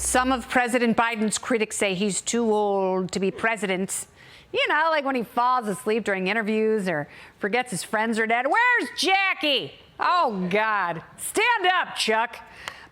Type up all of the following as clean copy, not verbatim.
Some of President Biden's critics say he's too old to be president. You know, like when he falls asleep during interviews or forgets his friends are dead. Where's Jackie? Oh, God. Stand up, Chuck.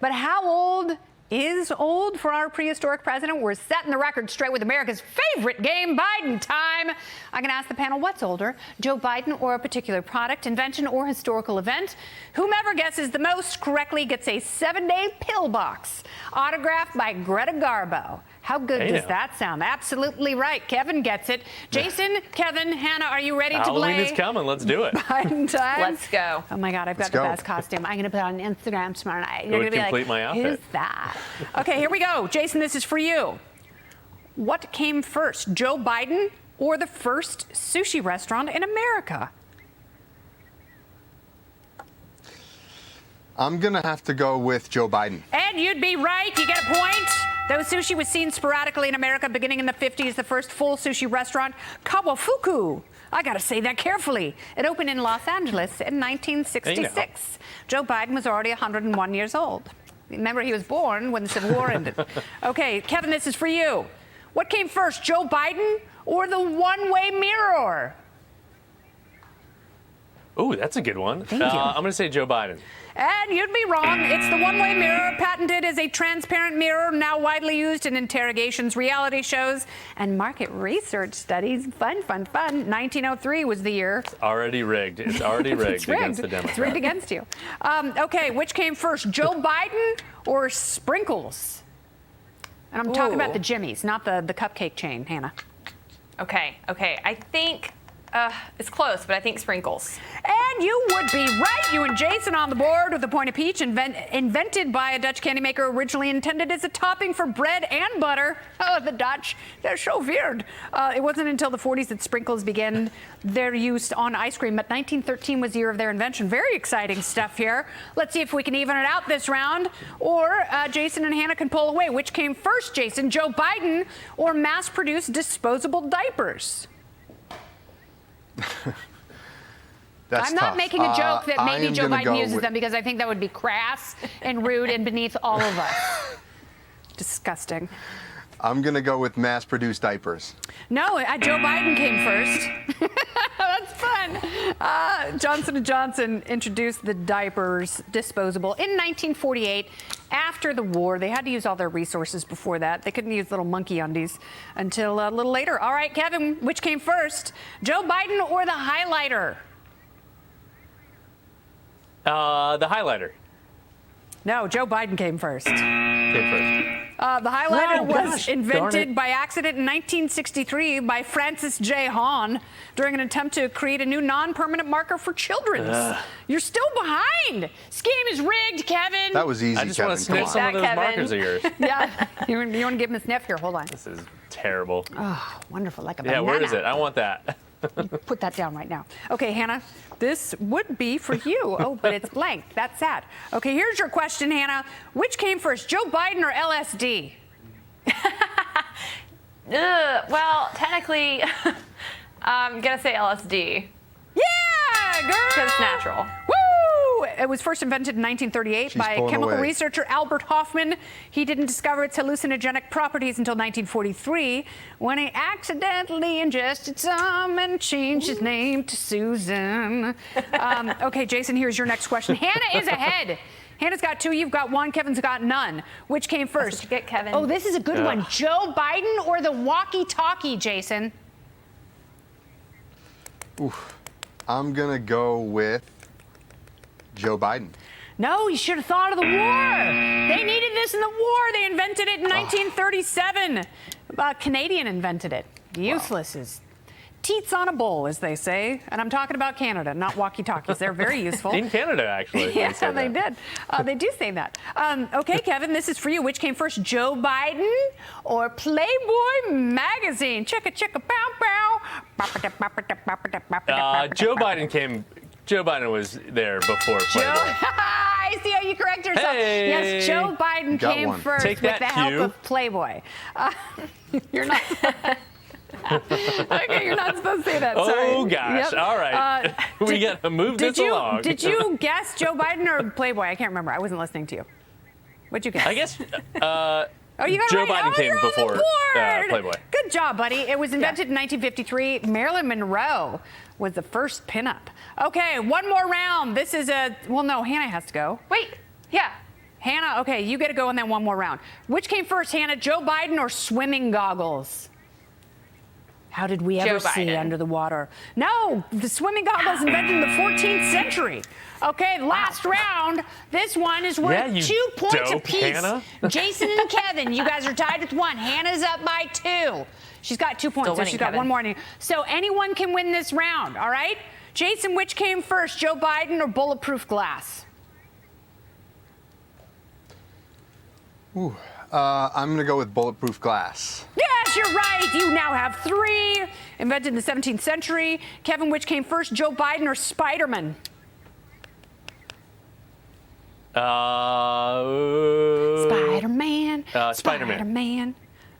But how old is old for our prehistoric president? We're setting the record straight with America's favorite game, Biden time. I'm going to ask the panel, what's older, Joe Biden or a particular product, invention, or historical event? Whomever guesses the most correctly gets a 7-day pill box autographed by Greta Garbo. How good does that sound? Absolutely right. Kevin gets it. Jason, Kevin, Hannah, are you ready to play? Halloween is coming. Let's do it. Biden time. Let's go. Oh, my God. I've got the best costume. I'm going to put it on Instagram tomorrow night. You're going to be like, my outfit. Who's that? Okay, here we go. Jason, this is for you. What came first, Joe Biden or the first sushi restaurant in America? I'm going to have to go with Joe Biden. And you'd be right. You get a point. Though sushi was seen sporadically in America beginning in the 50s, the first full sushi restaurant, Kawafuku. I got to say that carefully. It opened in Los Angeles in 1966. Joe Biden was already 101 years old. Remember, he was born when the Civil War ended. Okay, Kevin, this is for you. What came first, Joe Biden or the one-way mirror? Ooh, that's a good one. Thank you. I'm going to say Joe Biden. And you'd be wrong. It's the one-way mirror, patented as a transparent mirror, now widely used in interrogations, reality shows, and market research studies. Fun, fun, fun. 1903 was the year. It's already rigged. It's already rigged against the Democrats. It's rigged against you. Okay, which came first, Joe Biden or sprinkles? And I'm talking about the Jimmy's, not the cupcake chain, Hannah. Okay. I think it's close, but I think sprinkles. And you would be right. You and Jason on the board with a point of peach, invented by a Dutch candy maker, originally intended as a topping for bread and butter. Oh, the Dutch, they're so weird. It wasn't until the 40s that sprinkles began their use on ice cream, but 1913 was the year of their invention. Very exciting stuff here. Let's see if we can even it out this round, or Jason and Hannah can pull away. Which came first, Jason, Joe Biden or mass-produced disposable diapers? I'm not making a joke that maybe Joe Biden uses them, because I think that would be crass and rude and beneath all of us. Disgusting. I'm going to go with mass-produced diapers. No, Joe Biden came first. That's fun. Johnson & Johnson introduced the diapers disposable in 1948 after the war. They had to use all their resources before that. They couldn't use little monkey undies until a little later. All right, Kevin, which came first, Joe Biden or the highlighter? The highlighter. No, Joe Biden came first. Came first. The highlighter was invented by accident in 1963 by Francis J. Hahn during an attempt to create a new non-permanent marker for children. You're still behind. Scheme is rigged, Kevin. That was easy, I just Kevin. want to sniff some of those Kevin. markers of yours. Yeah. You want to give him a sniff? Here, hold on. This is terrible. Oh, wonderful. Like a banana. Yeah, where is it? I want that. Put that down right now. Okay, Hannah, this would be for you. Oh, but it's blank. That's sad. Okay, here's your question, Hannah. Which came first, Joe Biden or LSD? Well, technically, I'm going to say LSD. Yeah, girl! Because it's natural. Woo! It was first invented in 1938 by chemical researcher Albert Hoffman. He didn't discover its hallucinogenic properties until 1943, when he accidentally ingested some and changed his name to Susan. Okay, Jason, here's your next question. Hannah is ahead. Hannah's got 2, you've got 1, Kevin's got none. Which came first? Get Kevin. Oh, this is a good one. Joe Biden or the walkie-talkie, Jason? Oof. I'm going to go with Joe Biden. No, you should have thought of the war. They needed this in the war. They invented it in 1937. A Canadian invented it. Useless as teats on a bowl, as they say. And I'm talking about Canada, not walkie-talkies. They're very useful. In Canada, actually. Yeah, they did. They do say that. Okay, Kevin, this is for you. Which came first, Joe Biden or Playboy magazine? Chicka, chicka, pow, pow. Joe Biden was there before Playboy. I see how you correct yourself. Hey. Yes, Joe Biden came first with the help of Playboy. You're not. Okay, you're not supposed to say that. Sorry. Oh, gosh. Yep. All right. We got to move this along. Did you guess Joe Biden or Playboy? I can't remember. I wasn't listening to you. What'd you guess? I guess Oh, you got it Joe right. Biden Oh, came you're on the before board. Playboy. Good job, buddy. It was invented in 1953. Marilyn Monroe was the first pinup. Okay, one more round. This is no, Hannah has to go. Wait. Yeah. Hannah, okay, you get to go and then one more round. Which came first, Hannah, Joe Biden or swimming goggles? How did we ever Joe see Biden. under the water? No, the swimming goggles invented in the 14th century. Okay, last round. This one is worth you 2 points dope, apiece. Hannah. Jason and Kevin, you guys are tied with 1. Hannah's up by 2. She's got 2 points, so winning, she's got Kevin. 1 more. So anyone can win this round, all right? Jason, which came first, Joe Biden or bulletproof glass? I'm going to go with bulletproof glass. Yes, you're right. You now have 3. Invented in the 17th century. Kevin, which came first, Joe Biden or Spider-Man? Spider-Man. Spider-Man. Spider-Man.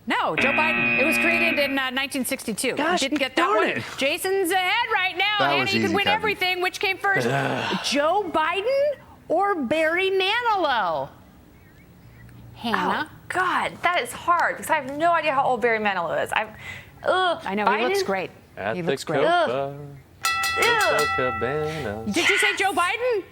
No, Joe Biden. It was created in 1962. Gosh, Didn't get that darn one. it. Jason's ahead right now. That Hannah, was you easy, can win Kevin. everything. Which came first, Joe Biden or Barry Manilow? Hannah. Oh, God, that is hard because I have no idea how old Barry Manilow is. I know, he looks great. At He the looks great. Copa, Copacabana. Did you say Joe Biden?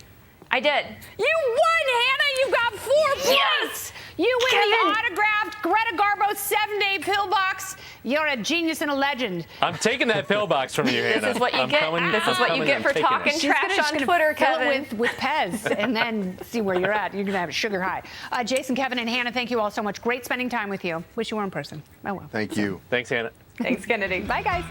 I did. You won, Hannah. You got 4 points. Yes! You win Kevin. the autographed Greta Garbo 7-day pillbox. You're a genius and a legend. I'm taking that pillbox from you, Hannah. This is what you get. This is what you get for talking trash on Twitter, fill Kevin. it with Pez and then see where you're at. You're going to have a sugar high. Jason, Kevin, and Hannah, thank you all so much. Great spending time with you. Wish you were in person. Oh, well. Thank you. Thanks, Hannah. Thanks, Kennedy. Bye, guys.